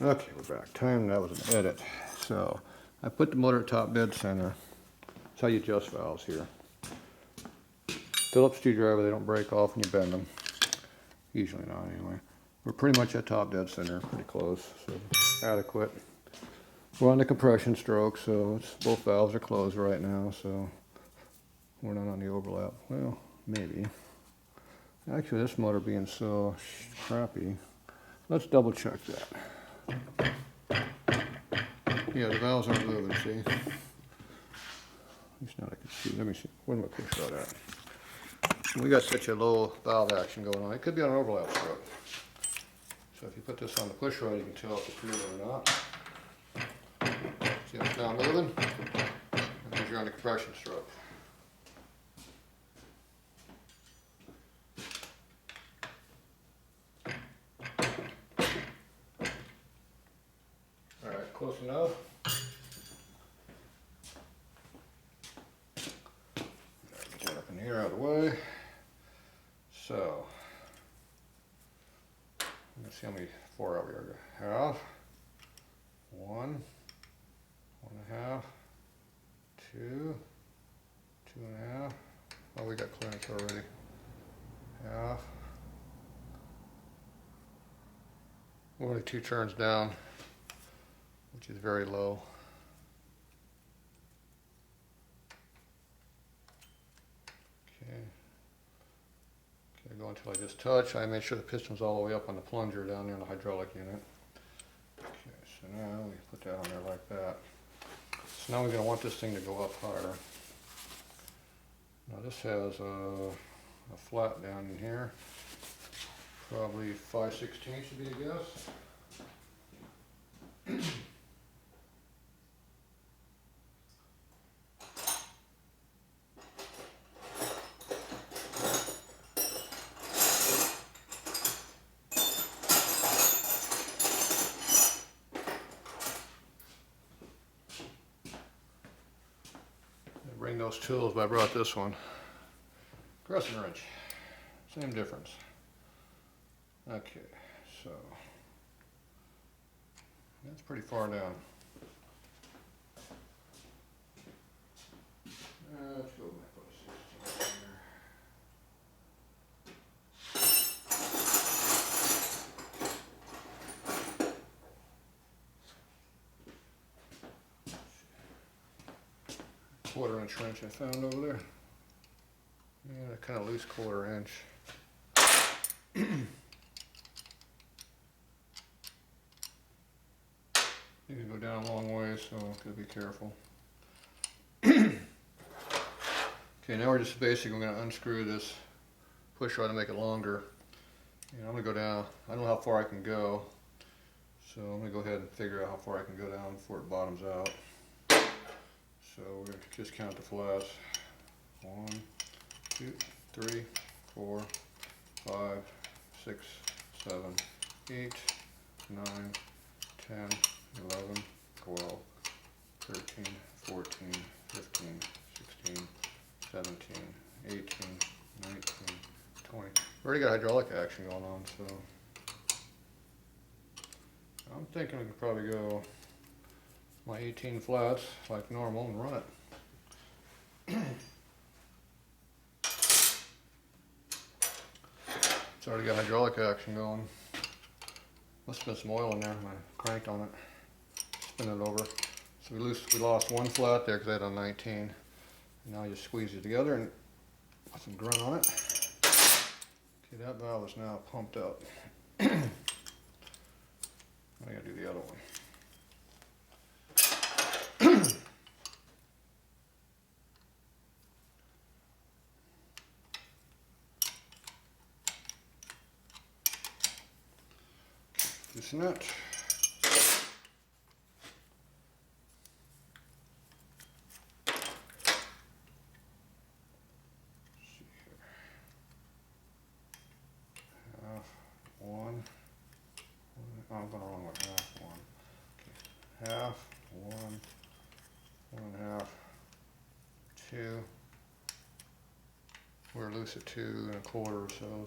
Okay, we're back. That was an edit. So I put the motor at top dead center. That's how you adjust valves here. Phillips screwdriver, they don't break off when you bend them. Usually not anyway. We're pretty much at top dead center, pretty close, so adequate. We're on the compression stroke, so both valves are closed right now, so we're not on the overlap. Well, maybe. Actually, this motor being so crappy, let's double check that. Yeah, the valves aren't moving, see? At least not I can see. Let me see. Where's my push rod at? We got such a low valve action going on. It could be on an overlap stroke. So if you put this on the push rod, you can tell if it's moving or not. See how it's now moving? That means you're on the compression stroke. Alright, close enough. Get that up in here out of the way. So, let's see how many 4 out we are. Half, 1, 1.5, 2, 2.5. Oh, we got clearance already. Half. We're only 2 turns down, which is very low. Okay, go until I just touch. I made sure the piston's all the way up on the plunger down there in the hydraulic unit. Okay, so now we put that on there like that. So now we're going to want this thing to go up higher. Now this has a flat down in here. Probably 5/16 should be a guess. Bring those tools, but I brought this one. Crescent wrench, same difference. Okay, so that's pretty far down. Let's go with my fxst here. Quarter-inch wrench I found over there. Yeah, a kind of loose quarter-inch. You can go down a long way, so gotta be careful. Okay, now we're just basically going to unscrew this push rod to make it longer. And I'm going to go down. I don't know how far I can go, so I'm going to go ahead and figure out how far I can go down before it bottoms out. So we're going to just count the flats. 1, 2, 3, 4, 5, 6, 7, 8, 9, 10, 11, 12, 13, 14, 15, 16, 17, 18, 19, 20. We already got hydraulic action going on, so I'm thinking we can probably go my 18 flats like normal and run it. It's already got hydraulic action going. Must have been some oil in there when I cranked on it. Spin it over. So we lost 1 flat there because I had a 19. And now you squeeze it together and put some grunt on it. Okay, that valve is now pumped up. I gotta do the other one. Loosen it. I'm going wrong with half 1. Okay. Half, 1, 1.5, 2. We're loose at 2 1/4 or so.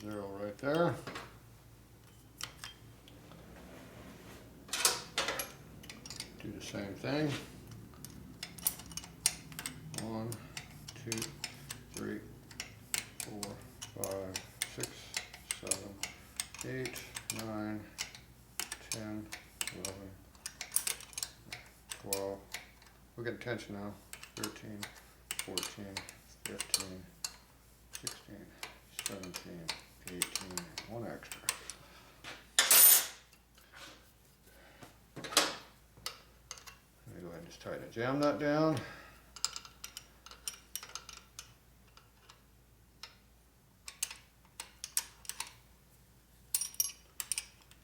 0 right there. Do the same thing. 1, 2, 3, 4, 5, 6, 7, 8, 9, 10, 11, 12. We're getting tension now. 13, 14, 15, 16, 17, 18, one extra. Let me go ahead and just tighten the jam nut down.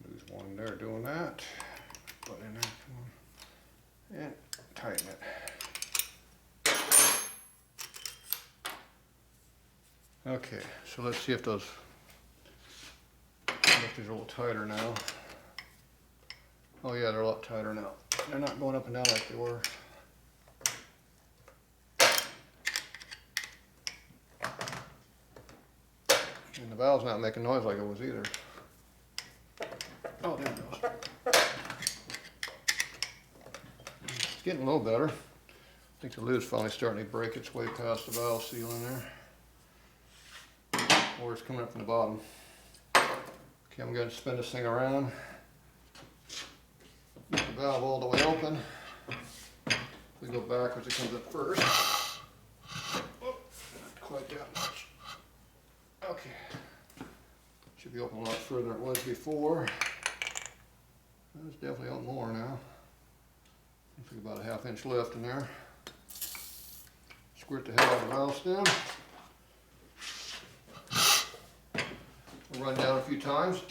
Lose one there doing that. Put in there, come on. And tighten it. Okay, so let's see if those lifters are a little tighter now. Oh yeah, they're a lot tighter now. They're not going up and down like they were. And the valve's not making noise like it was either. Oh, there it goes. It's getting a little better. I think the lidd's finally starting to break its way past the valve seal in there. Or it's coming up from the bottom. Okay, I'm going to spin this thing around. Get the valve all the way open. If we go backwards, it comes up first. Oh, not quite that much. Okay. Should be open a lot further than it was before. There's definitely out more now. Looks like about a ½ inch left in there. Squirt the head out of the valve stem. We'll run down a few times.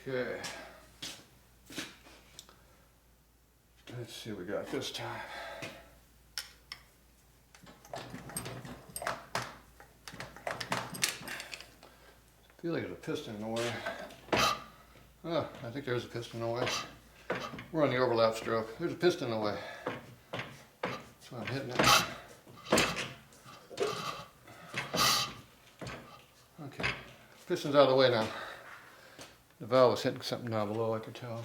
Okay. Let's see what we got this time. I feel like there's a piston in the way. Oh, I think there's a piston in the way. We're on the overlap stroke. There's a piston in the way. That's why I'm hitting it. Okay, piston's out of the way now. The valve was hitting something down below, I could tell.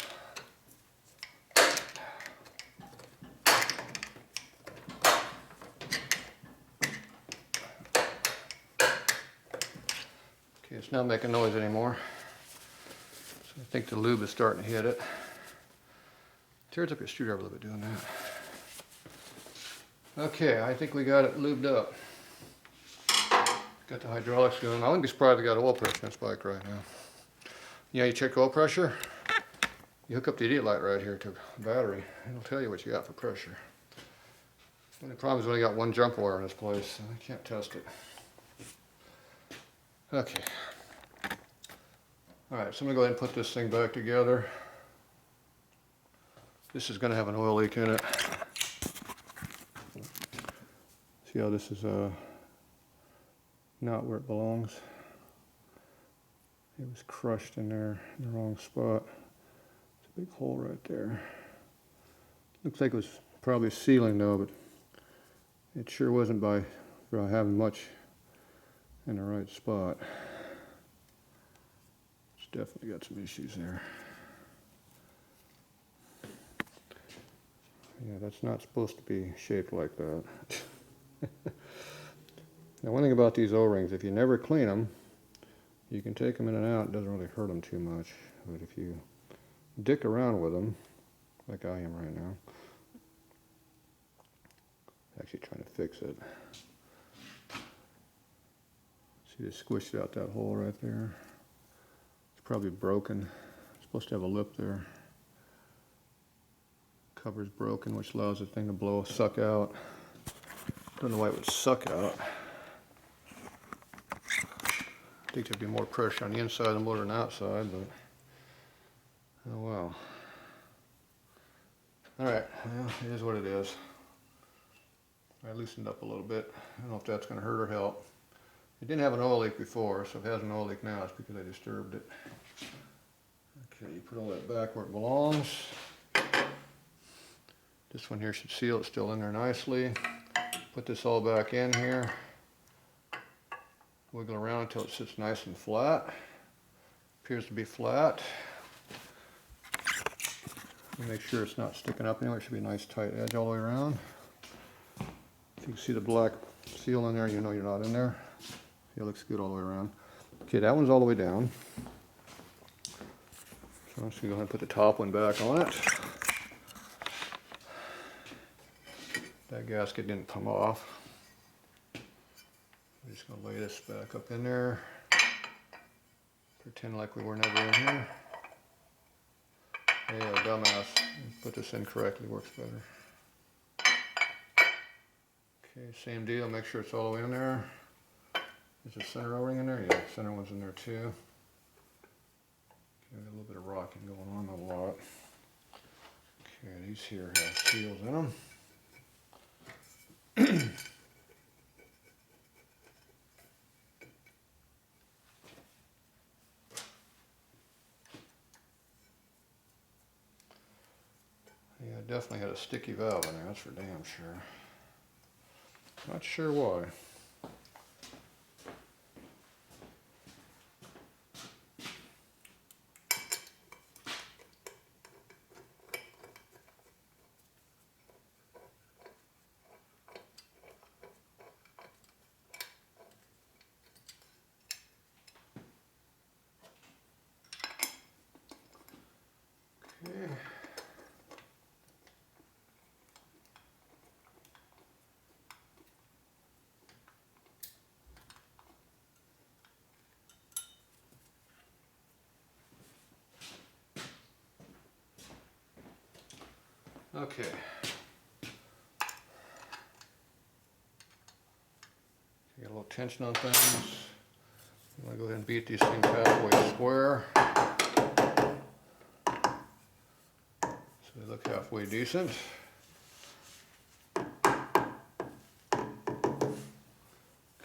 Okay, it's not making noise anymore. So I think the lube is starting to hit it. Tears up your screwdriver a little bit doing that. Okay, I think we got it lubed up. Got the hydraulics going. I wouldn't be surprised if I got oil pressure in this bike right now. Yeah, you check oil pressure. You hook up the idiot light right here to the battery. It'll tell you what you got for pressure. The only problem is we only got one jump wire in this place, so I can't test it. Okay. Alright, so I'm going to go ahead and put this thing back together. This is going to have an oil leak in it. See how this is not where it belongs? It was crushed in there in the wrong spot. It's a big hole right there. Looks like it was probably sealing though, but it sure wasn't by having much in the right spot. It's definitely got some issues there. Yeah, that's not supposed to be shaped like that. Now, one thing about these O-rings, if you never clean them, you can take them in and out. It doesn't really hurt them too much. But if you dick around with them, like I am right now, actually trying to fix it. See, they squished out that hole right there. It's probably broken. It's supposed to have a lip there. Cover's broken, which allows the thing to suck out. Don't know why it would suck out. I think there'd be more pressure on the inside of the motor than the outside, but oh well. Alright, well, it is what it is. I loosened up a little bit. I don't know if that's going to hurt or help. It didn't have an oil leak before, so if it has an oil leak now, it's because I disturbed it. Okay, you put all that back where it belongs. This one here should seal, it's still in there nicely. Put this all back in here. Wiggle around until it sits nice and flat. Appears to be flat. Make sure it's not sticking up anywhere. It should be a nice tight edge all the way around. If you can see the black seal in there, you know you're not in there. It looks good all the way around. Okay, that one's all the way down. So I'm just going to go ahead and put the top one back on it. That gasket didn't come off. I'm just going to lay this back up in there. Pretend like we were never in here. Yeah, dumbass. Put this in correctly, works better. Okay, same deal, make sure it's all the way in there. Is the center O-ring in there? Yeah, the center one's in there too. Okay, a little bit of rocking going on, not a lot. Okay, these here have seals in them. Yeah, definitely had a sticky valve in there, that's for damn sure. Not sure why. Okay. Okay. Get a little tension on things. I'm going to go ahead and beat these things halfway square. So they look halfway decent.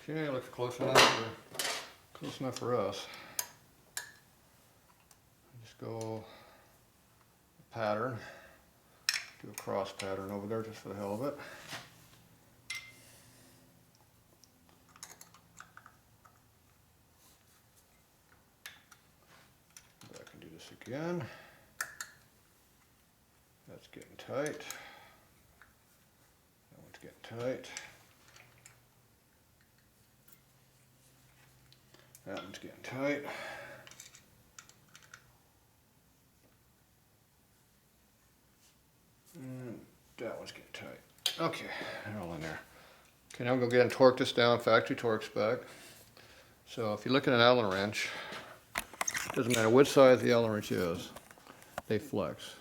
Okay, looks close enough for us. Just go pattern. Do a cross pattern over there just for the hell of it. Go back and do this again. That's getting tight. That one's getting tight. That one's getting tight. And that one's getting tight. Okay, they're all in there. Okay, now I'm going to go ahead and torque this down, factory torque spec. So if you look at an Allen wrench, it doesn't matter what size the Allen wrench is, they flex.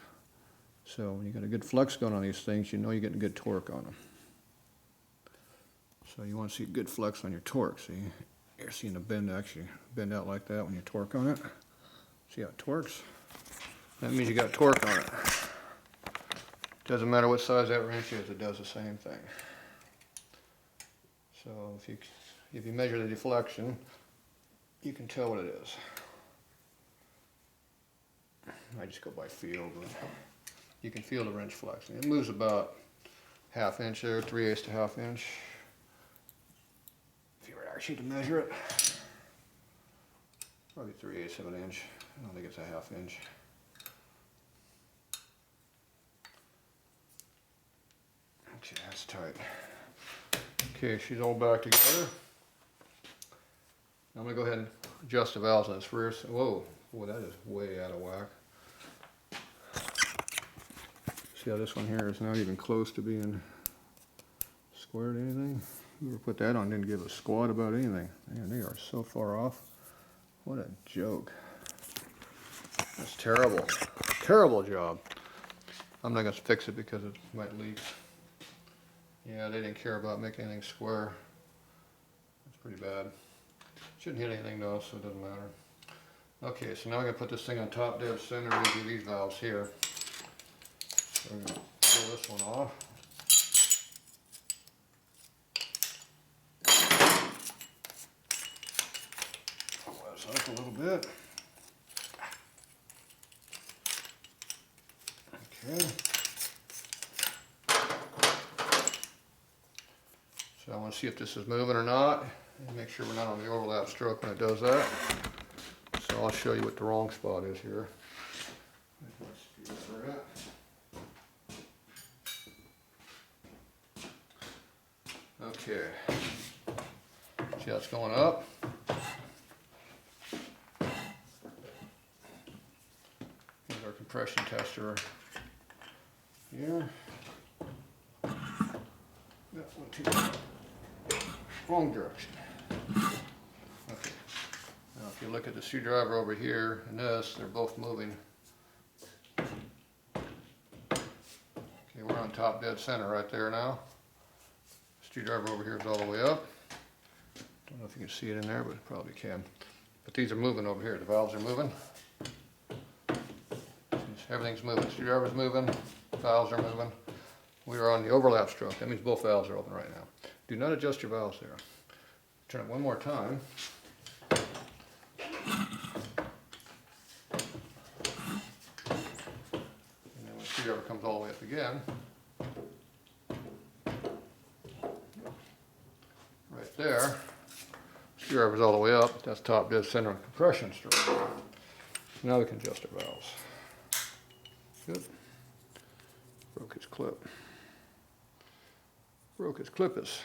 So when you got a good flex going on these things, you know you're getting good torque on them. So you want to see a good flex on your torque. See, you're seeing the bend actually bend out like that when you torque on it. See how it torques? That means you got torque on it. Doesn't matter what size that wrench is, it does the same thing. So if you measure the deflection, you can tell what it is. I just go by feel, but you can feel the wrench flexing. It moves about ½ inch there, 3/8 to ½ inch. If you were actually to measure it, probably 3/8 of an inch. I don't think it's a ½ inch. Okay, that's tight. Okay, she's all back together. I'm gonna go ahead and adjust the valves on this rear. Whoa, boy, that is way out of whack. See how this one here is not even close to being squared or anything? Whoever put that on didn't give a squat about anything. Man, they are so far off. What a joke. That's terrible. Terrible job. I'm not gonna fix it because it might leak. Yeah, they didn't care about making anything square. That's pretty bad. Shouldn't hit anything though, so it doesn't matter. Okay, so now I'm gonna put this thing on top dead center and do these valves here. So I'm gonna pull this one off. up a little bit. Okay. So I want to see if this is moving or not, and make sure we're not on the overlap stroke when it does that. So I'll show you what the wrong spot is here. Okay. See how it's going up? Here's our compression tester here. That one too. Wrong direction. Okay. Now if you look at the screwdriver over here and this, they're both moving. Okay, we're on top dead center right there now. Screwdriver over here is all the way up. Don't know if you can see it in there, but probably can. But these are moving over here. The valves are moving. Everything's moving. Screwdriver's moving. Valves are moving. We are on the overlap stroke. That means both valves are open right now. Do not adjust your valves there. Turn it one more time. And then when the screwdriver comes all the way up again, right there, screwdriver's all the way up. That's top dead center on compression stroke. Now we can adjust our valves. Good. Broke his clip. Broke his clippers.